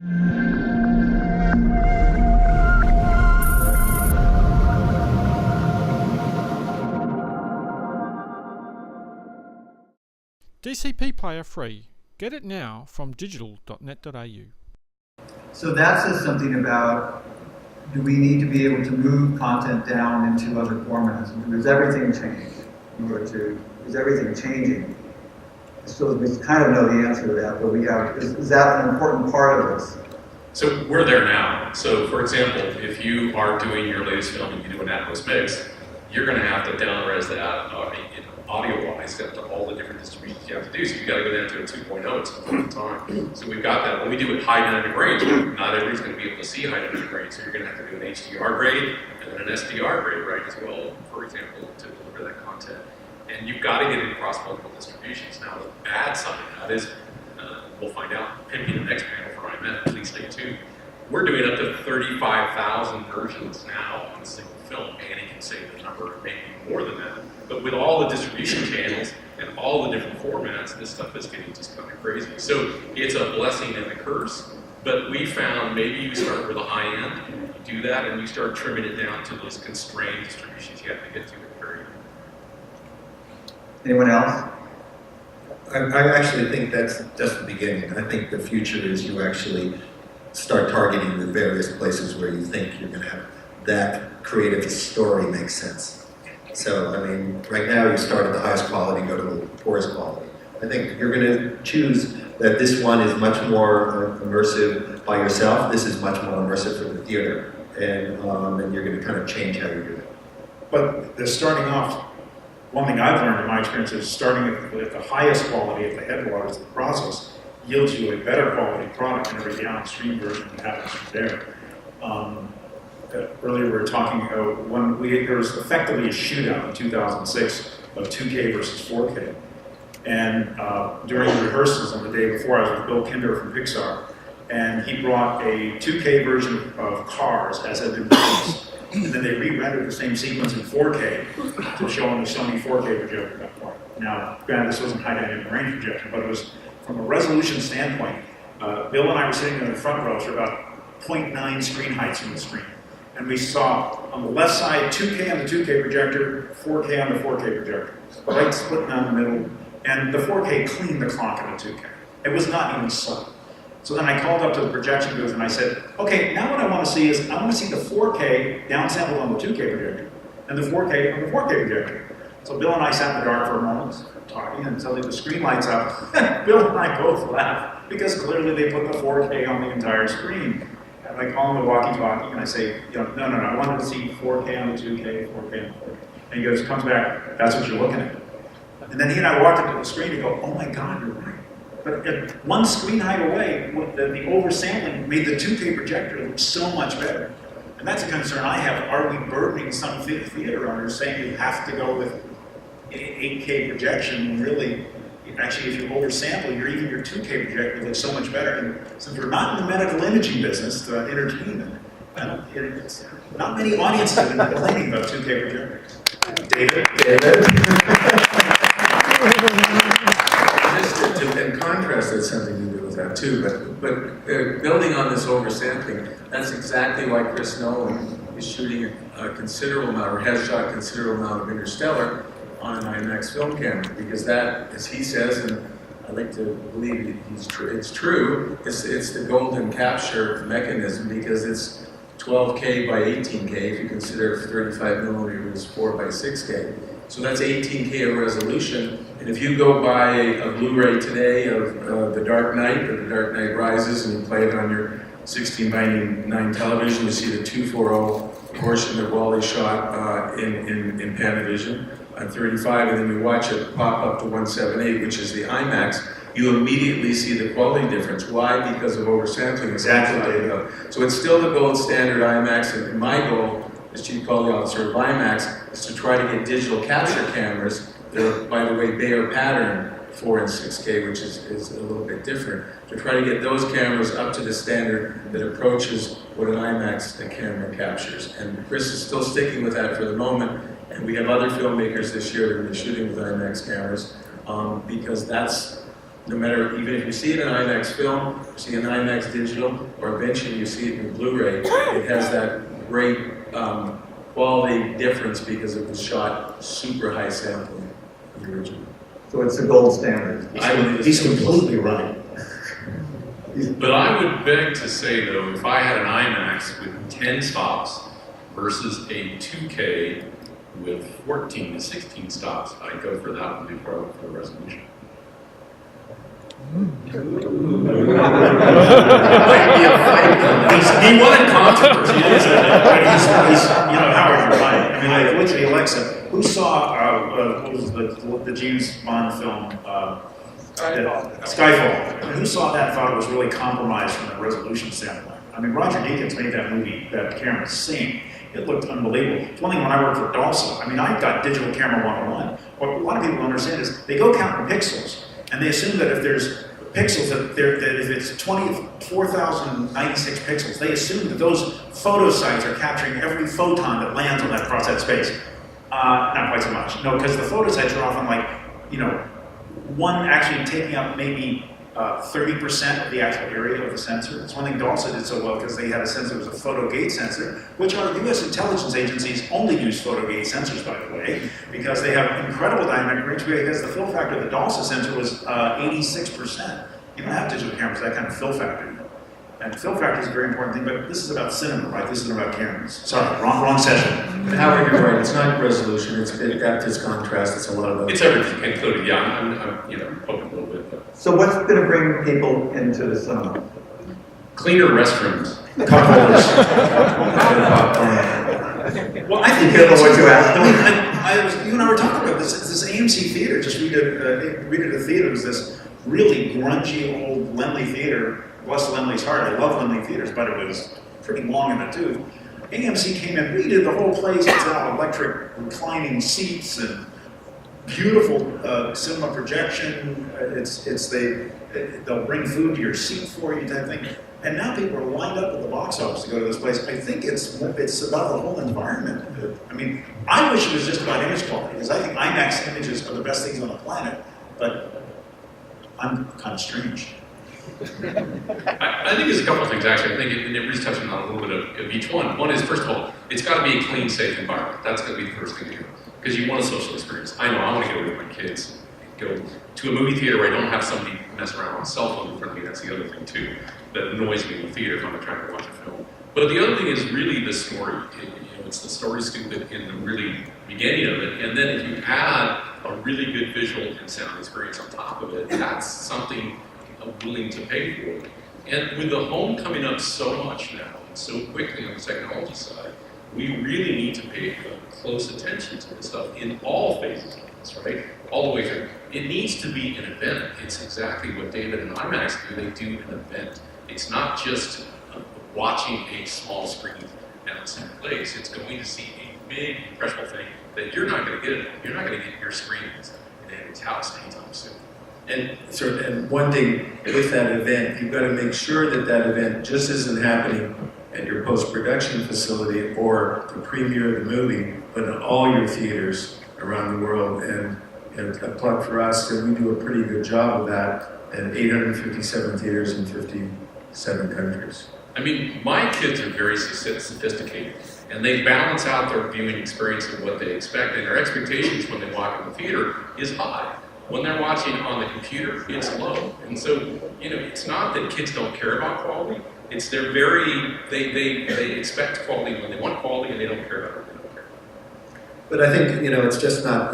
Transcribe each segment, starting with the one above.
DCP Player free. Get it now from digital.net.au. So that says something about, do we need to be able to move content down into other formats? Does everything change? Is everything changing? So we kind of know the answer to that, but is that an important part of this? So we're there now. So for example, if you are doing your latest film and you do an Atmos mix, you're going to have to down-res that audio-wise to all the different distributions you have to do. So you've got to go down to a 2.0 at some point in time. So we've got that. When we do it high dynamic range, not everybody's going to be able to see high dynamic range. So you're going to have to do an HDR grade and then an SDR grade, right, as well, for example, to deliver that content. And you've got to get it across multiple distributions. Now, the bad side of that is, we'll find out in the next panel for IMF, please stay tuned. We're doing up to 35,000 versions now on a single film. Annie can say the number, maybe more than that. But with all the distribution channels and all the different formats, this stuff is getting just kind of crazy. So it's a blessing and a curse. But we found maybe you start with a high end, you do that, and you start trimming it down to those constrained distributions you have to get to at the very end. Anyone else? I actually think that's just the beginning. I think the future is you actually start targeting the various places where you think you're going to have that creative story make sense. So, I mean, right now you start at the highest quality, go to the poorest quality. I think you're going to choose that this one is much more immersive by yourself. This is much more immersive for the theater. And you're going to kind of change how you do it. But the starting off, one thing I've learned in my experience is starting at the highest quality at the headwaters of the process yields you a better quality product in every downstream version that happens from there. Earlier we were talking about there was effectively a shootout in 2006 of 2K versus 4K. And during the rehearsals on the day before, I was with Bill Kinder from Pixar, and he brought a 2K version of Cars as had been released. And then they re-rendered the same sequence in 4K to show on the Sony 4K projector at that point. Now, granted, this wasn't high dynamic range projection, but it was, from a resolution standpoint, Bill and I were sitting in the front rows for about 0.9 screen heights from the screen. And we saw on the left side 2K on the 2K projector, 4K on the 4K projector. Right split down the middle, and the 4K cleaned the clock on the 2K. It was not even subtle. So then I called up to the projection booth and I said, okay, now what I want to see is, I want to see the 4K downsampled on the 2K projector and the 4K on the 4K projector. So Bill and I sat in the dark for a moment, talking, and suddenly the screen lights up. Bill and I both laughed because clearly they put the 4K on the entire screen. And I call him the walkie-talkie and I say, no, I wanted to see 4K on the 2K, 4K on the 4K. And he comes back, that's what you're looking at. And then he and I walked up to the screen and go, oh my God, you're right. But at one screen height away, the oversampling made the 2K projector look so much better. And that's a concern I have. Are we burdening some theater owners saying you have to go with 8K projection? Really, actually, if you oversample, even your 2K projector looks so much better. And since we're not in the medical imaging business, entertainment, not many audiences have been complaining about 2K projectors. David? In contrast, that's something to do with that too, but building on this oversampling, that's exactly why Chris Nolan is shooting a considerable amount, or has shot a considerable amount of Interstellar on an IMAX film camera, because that, as he says, and I like to believe it's true, it's the golden capture mechanism, because it's 12K by 18K, if you consider 35 millimeters 4 by 6K. So that's 18K of resolution, and if you go buy a Blu-ray today of The Dark Knight, or The Dark Knight Rises, and you play it on your 16 by 9 television, you see the 240 portion that Wally shot in Panavision on 35, and then you watch it pop up to 178, which is the IMAX, you immediately see the quality difference. Why? Because of oversampling. Exactly. So it's still the gold standard IMAX, and my goal as Chief Quality Officer of IMAX is to try to get digital capture cameras that are, by the way, Bayer pattern 4 and 6K, which is a little bit different, to try to get those cameras up to the standard that approaches what an IMAX camera captures. And Chris is still sticking with that for the moment, and we have other filmmakers this year that are going to be shooting with IMAX cameras, because that's no matter, even if you see it in IMAX film, you see it in IMAX digital, or eventually you see it in Blu-ray, it has that great quality difference because it was shot super high sampling of the original. So it's the gold standard. He's completely right. But I would beg to say, though, if I had an IMAX with 10 stops versus a 2K with 14 to 16 stops, I'd go for that one before I went for the resolution. He wanted controversy. He's, you know, Howard, you're right. I mean, I looked at the Alexa. Who saw what was the James Bond film? Skyfall. I mean, who saw that and thought it was really compromised from a resolution standpoint? I mean, Roger Deakins made that movie, that camera sing. It looked unbelievable. It's one thing when I worked for Dalsa. I mean, I got digital camera 101. What a lot of people don't understand is they go counting pixels, and they assume that if there's pixels, that if it's 24,096 pixels, they assume that those photo sites are capturing every photon that lands on that across that space. Not quite so much. No, because the photo sites are often like, you know, one actually taking up maybe 30% of the actual area of the sensor. That's one thing Dalsa did so well because they had a sensor that was a photo gate sensor, which our US intelligence agencies only use photo gate sensors, by the way, because they have incredible dynamic range because the fill factor of the Dalsa sensor was 86%. You don't have digital cameras with that kind of fill factor. And fill factor is a very important thing, but this is about cinema, right? This isn't about cameras. Sorry, wrong session. Howard, you're right. It's not resolution. It's depth, it's contrast. It's a lot of. It's everything included. Yeah, I'm you know, hoping a little bit. But. So what's going to bring people into the cinema? Cleaner restrooms. Cup holders. Well, I think You know what you asked. I was, you and I were talking about this AMC theater. Just redid a theater. It was this really grungy old Lemley theater. Bless Lemley's heart. I love Lemley theaters, but it was pretty long in the tooth. AMC came in, redid the whole place. It's now electric reclining seats and beautiful cinema projection. They'll bring food to your seat for you, type thing. And now people are lined up at the box office to go to this place. I think it's about the whole environment. I mean, I wish it was just about image quality because I think IMAX images are the best things on the planet. But I'm kind of strange. I think there's a couple of things actually. I think it really touching on a little bit of each one. One is, first of all, it's got to be a clean, safe environment. That's going to be the first thing to do because you want a social experience. I know I want to go with my kids, go to a movie theater where I don't have somebody mess around on a cell phone in front of me. That's the other thing too that annoys me in the theater if I'm trying to watch a film. But the other thing is really the story. It's the story stupid in the really beginning of it, and then if you add a really good visual and sound experience on top of it, that's something willing to pay for. And with the home coming up so much now, and so quickly on the technology side, we really need to pay close attention to this stuff in all phases of this, right? All the way through. It needs to be an event. It's exactly what David and IMAX do. They do an event. It's not just watching a small screen at the same place. It's going to see a big, impressionable thing that you're not going to get. You're not going to get your screens in anybody's house anytime soon. And one thing with that event, you've got to make sure that that event just isn't happening at your post-production facility or the premiere of the movie, but in all your theaters around the world. And a plug for us, and we do a pretty good job of that at 857 theaters in 57 countries. I mean, my kids are very sophisticated, and they balance out their viewing experience and what they expect, and their expectations when they walk in the theater is high. When they're watching on the computer, it's low. And so, it's not that kids don't care about quality. It's they expect quality when they want quality, and they don't care about it when they don't care. But I think, it's just not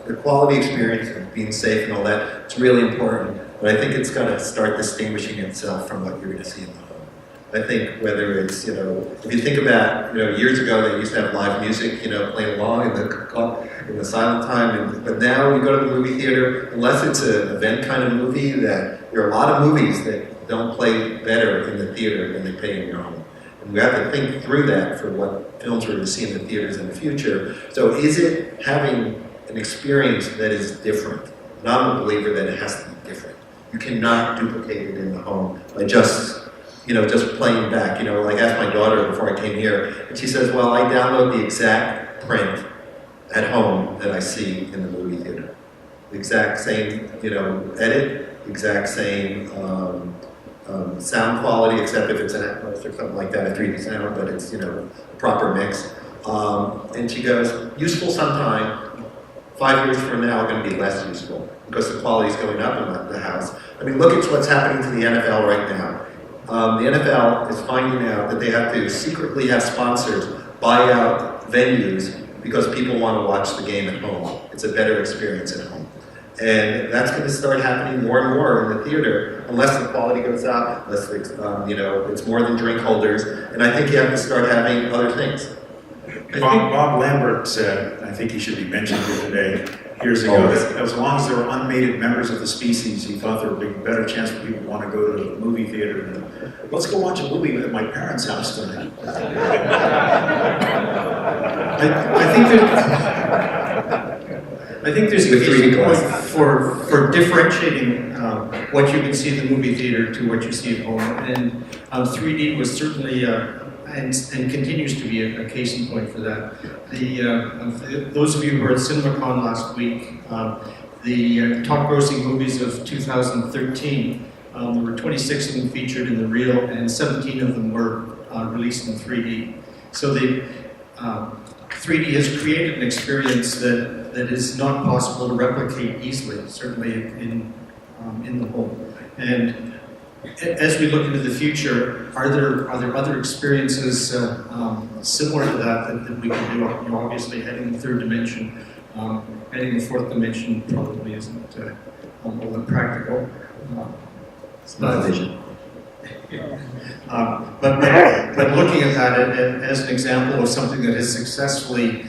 the quality experience and being safe and all that. It's really important. But I think it's got to start distinguishing itself from what you're going to see in the home. I think whether it's, if you think about, years ago they used to have live music, playing along in the silent time, but now you go to the movie theater, unless it's an event kind of movie, that there are a lot of movies that don't play better in the theater than they play in your home. And we have to think through that for what films we're going to see in the theaters in the future. So is it having an experience that is different? And I'm a believer that it has to be different. You cannot duplicate it in the home by just playing back. Like I asked my daughter before I came here, and she says, well, I download the exact print at home that I see in the movie theater. The exact same, edit, exact same sound quality, except if it's an Atmos or something like that, a 3D sound, but it's, you know, a proper mix. And she goes, useful sometime, 5 years from now, going to be less useful because the quality is going up in the house. I mean, look at what's happening to the NFL right now. The NFL is finding out that they have to secretly have sponsors buy out venues because people want to watch the game at home. It's a better experience at home. And that's going to start happening more and more in the theater, unless the quality goes up, unless it's, you know, it's more than drink holders. And I think you have to start having other things. Bob Lambert said, I think he should be mentioned here today, years ago, that as long as there were unmated members of the species, he thought there would be a better chance for people to want to go to the movie theater than, let's go watch a movie at my parents' house tonight. I think there's a case point for differentiating what you can see in the movie theater to what you see at home. And 3D was certainly, and continues to be a case in point for that. Those of you who were at CinemaCon last week, the top grossing movies of 2013, there were 26 of them featured in the reel, and 17 of them were released in 3D. So the 3D has created an experience that is not possible to replicate easily, certainly in the home. And as we look into the future, are there other experiences similar to that we can do? You know, obviously, heading the third dimension, heading the fourth dimension probably isn't all that practical. It's not a vision. But looking at that as an example of something that has successfully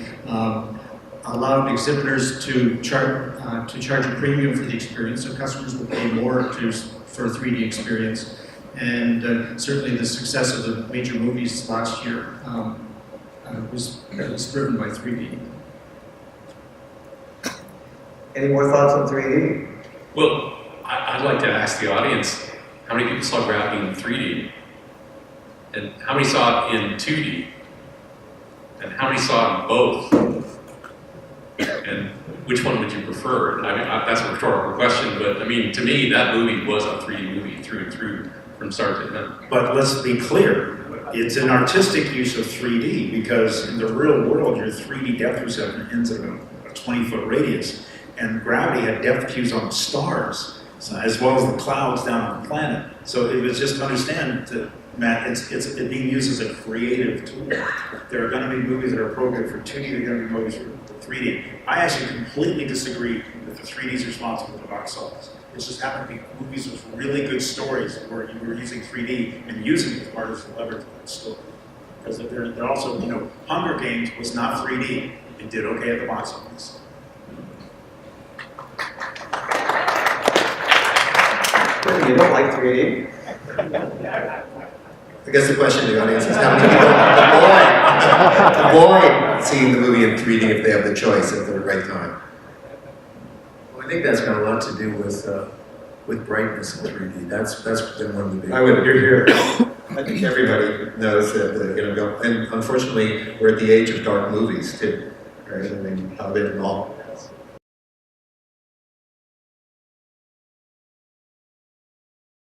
allowed exhibitors to charge a premium for the experience, so customers will pay more for a 3D experience. And certainly the success of the major movies last year was driven by 3D. Any more thoughts on 3D? Well, I'd like to ask the audience, how many people saw Gravity in 3D? And how many saw it in 2D? And how many saw it in both? And which one would you prefer? I mean, that's a rhetorical question, but I mean, to me, that movie was a 3D movie through and through, from start to end. But let's be clear, it's an artistic use of 3D because in the real world, your 3D depth perception ends at a 20-foot radius. And Gravity had depth cues on the stars, so, as well as the clouds down on the planet. So it was just to understand that, Matt, it's being used as a creative tool. There are going to be movies that are appropriate for 2D, there are going to be movies for 3D. I actually completely disagree that the 3D is responsible for the box office. It just happened to be movies with really good stories where you were using 3D and using it as part of the leverage of that story. Because they're also, you know, Hunger Games was not 3D. It did okay at the box office. You don't like 3D? I guess the question to the audience is how many people avoid seeing the movie in 3D if they have the choice at the right time? Well, I think that's got a lot to do with brightness in 3D. That's been one of the big. I would agree here. I think everybody knows that, you know, and unfortunately, we're at the age of dark movies too, right? I mean, Hobbit and all.